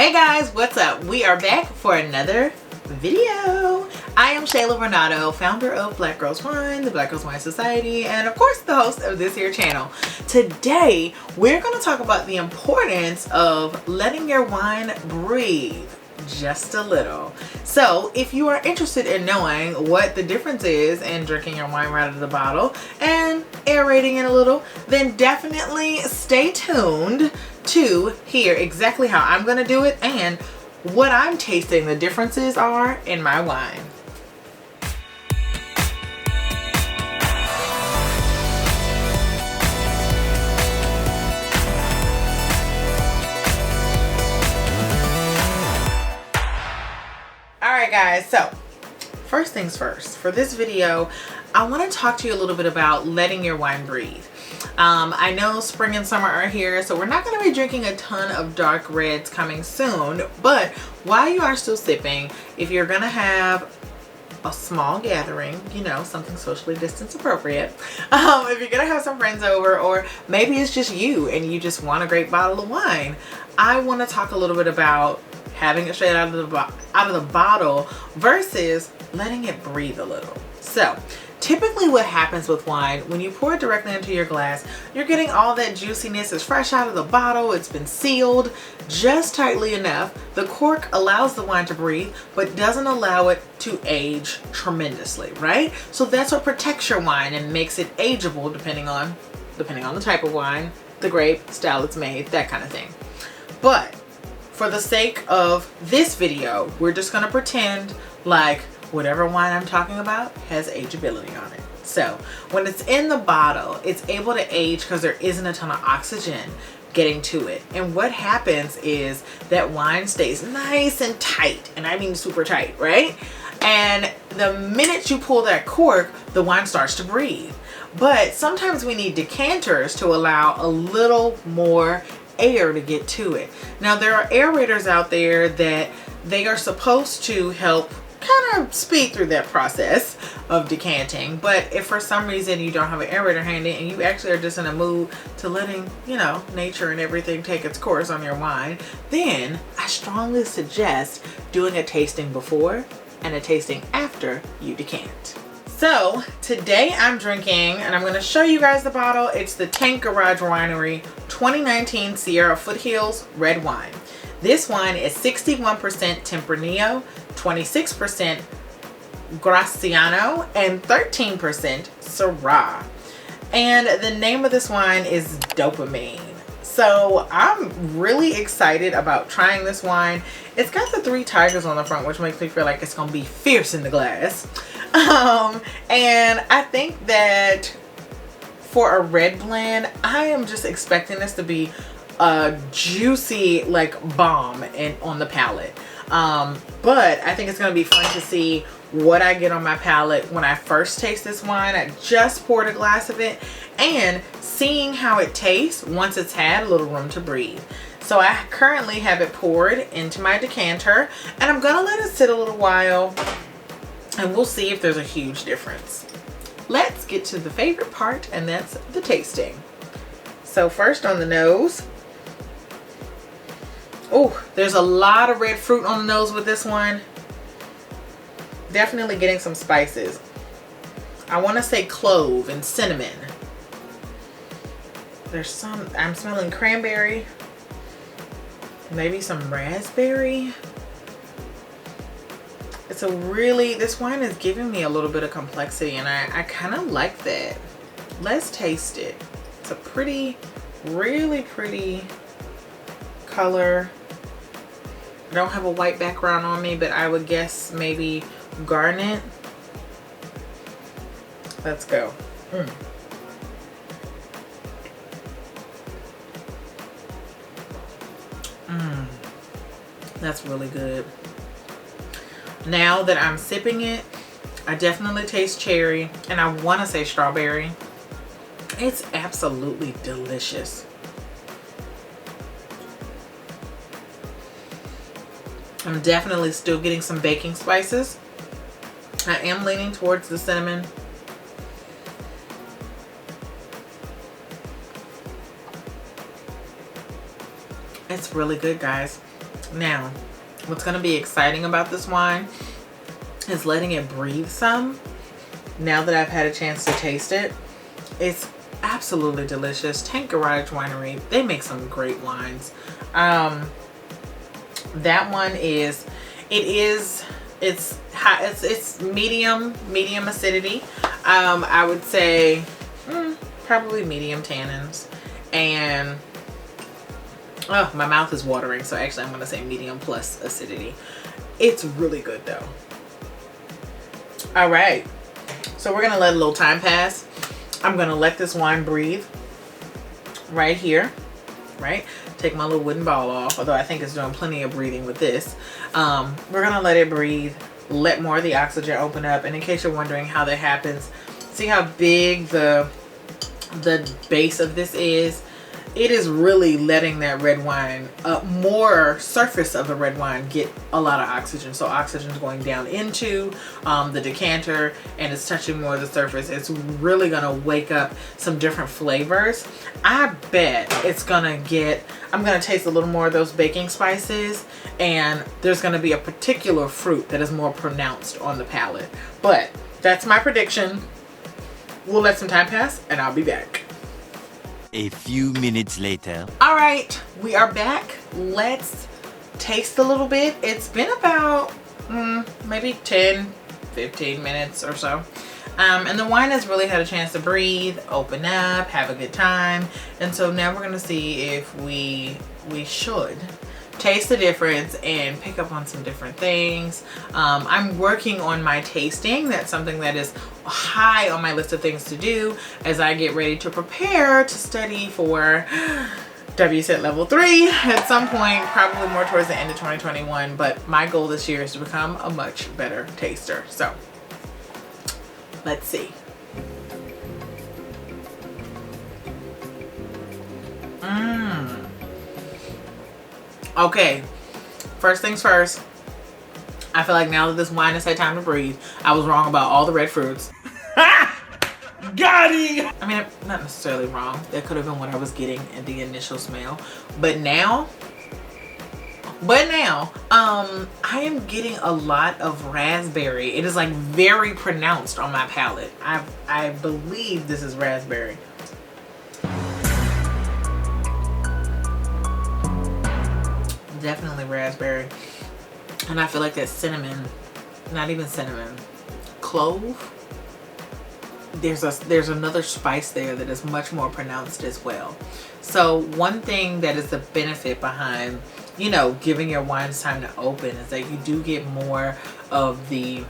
Hey guys, what's up? We are back for another video. I am Shayla Renato, founder of Black Girls Wine, the Black Girls Wine Society, and of course the host of this here channel. Today, we're going to talk about the importance of letting your wine breathe just a little. So if you are interested in knowing what the difference is in drinking your wine right out of the bottle and aerating it a little, then definitely stay tuned to hear exactly how I'm going to do it and what I'm tasting the differences are in my wine. Alright guys, so first things first, for this video I want to talk to you a little bit about letting your wine breathe. I know spring and summer are here, so we're not going to be drinking a ton of dark reds coming soon, but while you are still sipping, if you're going to have a small gathering, you know, something socially distance appropriate, if you're going to have some friends over, or maybe it's just you and you just want a great bottle of wine, I want to talk a little bit about having it straight out of the bottle versus letting it breathe a little. So typically what happens with wine, when you pour it directly into your glass, you're getting all that juiciness. It's fresh out of the bottle. It's been sealed just tightly enough. The cork allows the wine to breathe, but doesn't allow it to age tremendously, right? So that's what protects your wine and makes it ageable depending on the type of wine, the grape, style it's made, that kind of thing. But for the sake of this video, we're just going to pretend like whatever wine I'm talking about has ageability on it. So when it's in the bottle, it's able to age because there isn't a ton of oxygen getting to it. And what happens is that wine stays nice and tight, and I mean super tight, right? And the minute you pull that cork, the wine starts to breathe. But sometimes we need decanters to allow a little more air to get to it. Now there are aerators out there that they are supposed to help kind of speed through that process of decanting, but if for some reason you don't have an aerator handy and you actually are just in a mood to letting, you know, nature and everything take its course on your wine, then I strongly suggest doing a tasting before and a tasting after you decant. So today I'm drinking, and I'm going to show you guys the bottle. It's the Tank Garage Winery 2019 Sierra Foothills Red Wine. This wine is 61% Tempranillo, 26% Graciano, and 13% Syrah. And the name of this wine is Dopamine. So I'm really excited about trying this wine. It's got the 3 tigers on the front, which makes me feel like it's gonna be fierce in the glass. And I think that for a red blend, I am just expecting this to be a juicy like bomb on the palate. But I think it's gonna be fun to see what I get on my palate when I first taste this wine. I just poured a glass of it, and seeing how it tastes once it's had a little room to breathe. So I currently have it poured into my decanter, and I'm gonna let it sit a little while and we'll see if there's a huge difference. Let's get to the favorite part, and that's the tasting. So first on the nose. Oh, there's a lot of red fruit on the nose with this one. Definitely getting some spices. I want to say clove and cinnamon. There's some, I'm smelling cranberry. Maybe some raspberry. It's a really, this wine is giving me a little bit of complexity, and I kind of like that. Let's taste it. It's a pretty, really pretty color. I don't have a white background on me, but I would guess maybe garnet. Let's go. That's really good. Now that I'm sipping it, I definitely taste cherry, and I want to say strawberry. It's absolutely delicious. I'm definitely still getting some baking spices. I am leaning towards the cinnamon. It's really good, guys. Now, what's going to be exciting about this wine is letting it breathe some. Now that I've had a chance to taste it, it's absolutely delicious. Tank Garage Winery, they make some great wines. That one is, it's medium acidity. I would say probably medium tannins, and oh, my mouth is watering, so actually I'm gonna say medium plus acidity. It's really good though. All right, so we're gonna let a little time pass. I'm gonna let this wine breathe right here, right? Take my little wooden ball off, although I think it's doing plenty of breathing with this. We're gonna let it breathe, let more of the oxygen open up. And in case you're wondering how that happens, see how big the base of this is? It is really letting that red wine, more surface of the red wine, get a lot of oxygen. So oxygen is going down into the decanter, and it's touching more of the surface. It's really gonna wake up some different flavors. I bet it's gonna get, I'm gonna taste a little more of those baking spices, and there's gonna be a particular fruit that is more pronounced on the palate. But that's my prediction. We'll let some time pass, and I'll be back. A few minutes later. All right, we are back. Let's taste a little bit. It's been about maybe 10-15 minutes or so. And the wine has really had a chance to breathe, open up, have a good time. And so now we're gonna see if we should taste the difference and pick up on some different things. I'm working on my tasting. That's something that is high on my list of things to do as I get ready to prepare to study for WSET level 3 at some point, probably more towards the end of 2021. But my goal this year is to become a much better taster. So let's see. Okay, first things first, I feel like now that this wine has had time to breathe, I was wrong about all the red fruits. Got him! I mean, not necessarily wrong. That could have been what I was getting at the initial smell. But now, I am getting a lot of raspberry. It is like very pronounced on my palate. I believe this is raspberry. Definitely raspberry. And I feel like that cinnamon, not even cinnamon, clove. There's another spice there that is much more pronounced as well. So one thing that is the benefit behind, you know, giving your wines time to open is that you do get more of the,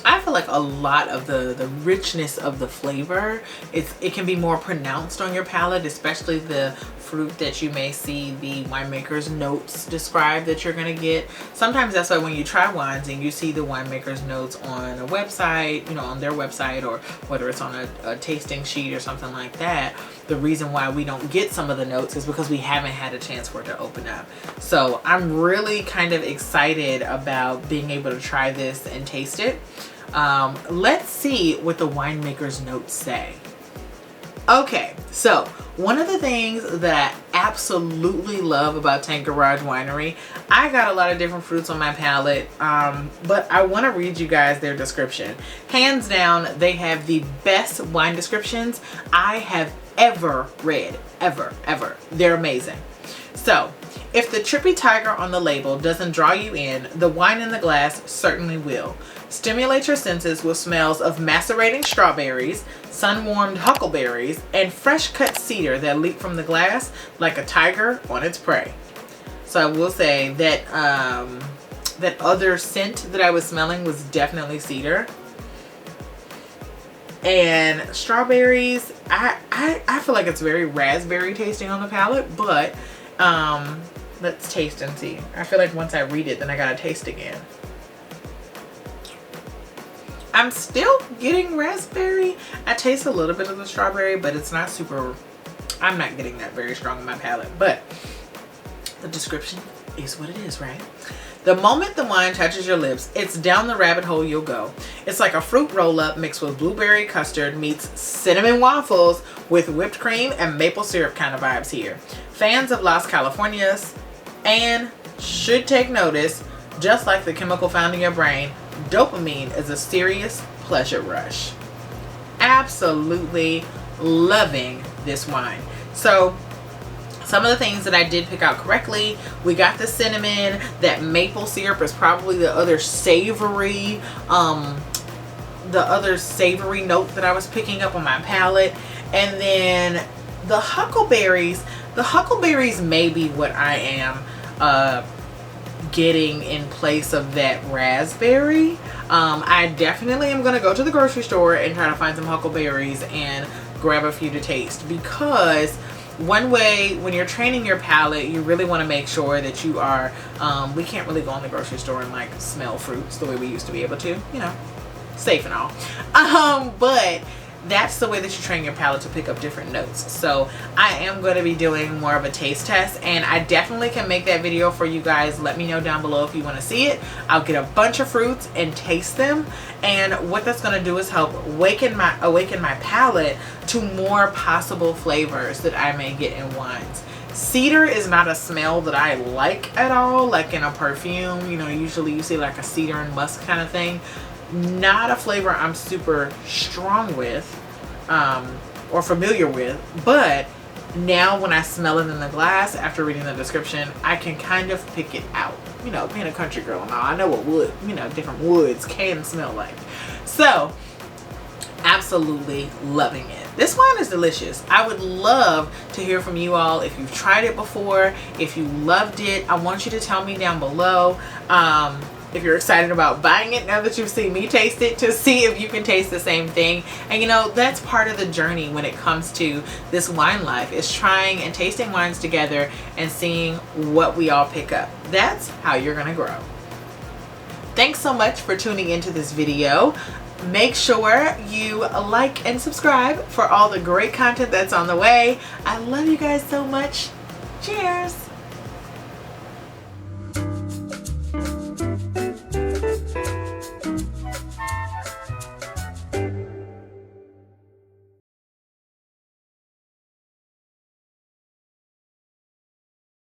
I feel like a lot of the richness of the flavor. It can be more pronounced on your palate, especially the fruit that you may see the winemaker's notes describe that you're gonna get. Sometimes that's why when you try wines and you see the winemaker's notes on a website, you know, on their website, or whether it's on a tasting sheet or something like that, the reason why we don't get some of the notes is because we haven't had a chance for it to open up. So I'm really kind of excited about being able to try this and taste it. Let's see what the winemaker's notes say. Okay, so one of the things that I absolutely love about Tank Garage Winery, I got a lot of different fruits on my palate, but I want to read you guys their description. Hands down, they have the best wine descriptions I have ever read, ever. They're amazing. So, if the trippy tiger on the label doesn't draw you in, the wine in the glass certainly will. Stimulate your senses with smells of macerating strawberries, sun-warmed huckleberries, and fresh-cut cedar that leap from the glass like a tiger on its prey. So I will say that that other scent that I was smelling was definitely cedar. And strawberries, I feel like it's very raspberry tasting on the palate, but let's taste and see. I feel like once I read it, then I gotta taste again. I'm still getting raspberry. I taste a little bit of the strawberry, but it's not super, I'm not getting that very strong in my palate. But the description is what it is, right? The moment the wine touches your lips, it's down the rabbit hole you'll go. It's like a fruit roll-up mixed with blueberry custard meets cinnamon waffles with whipped cream and maple syrup kind of vibes here. Fans of Las Californias and should take notice. Just like the chemical found in your brain, dopamine is a serious pleasure rush. Absolutely loving this wine. So some of the things that I did pick out correctly, we got the cinnamon. That maple syrup is probably the other savory note that I was picking up on my palate. And then the huckleberries may be what I am getting in place of that raspberry. I definitely am going to go to the grocery store and try to find some huckleberries and grab a few to taste, because one way when you're training your palate, you really want to make sure that you are we can't really go in the grocery store and like smell fruits the way we used to be able to, you know, safe and all, but that's the way that you train your palate to pick up different notes. So I am going to be doing more of a taste test, and I definitely can make that video for you guys. Let me know down below if you want to see it. I'll get a bunch of fruits and taste them, and what that's going to do is help awaken my palate to more possible flavors that I may get in wines. Cedar is not a smell that I like at all, like in a perfume. You know, usually you see like a cedar and musk kind of thing. Not a flavor I'm super strong with or familiar with, but now when I smell it in the glass after reading the description, I can kind of pick it out. You know, being a country girl and all, I know what wood, you know, different woods can smell like. So absolutely loving it. This wine is delicious. I would love to hear from you all if you've tried it before, if you loved it. I want you to tell me down below if you're excited about buying it now that you've seen me taste it, to see if you can taste the same thing. And you know, that's part of the journey when it comes to this wine life, is trying and tasting wines together and seeing what we all pick up. That's how you're gonna grow. Thanks so much for tuning into this video. Make sure you like and subscribe for all the great content that's on the way. I love you guys so much. Cheers.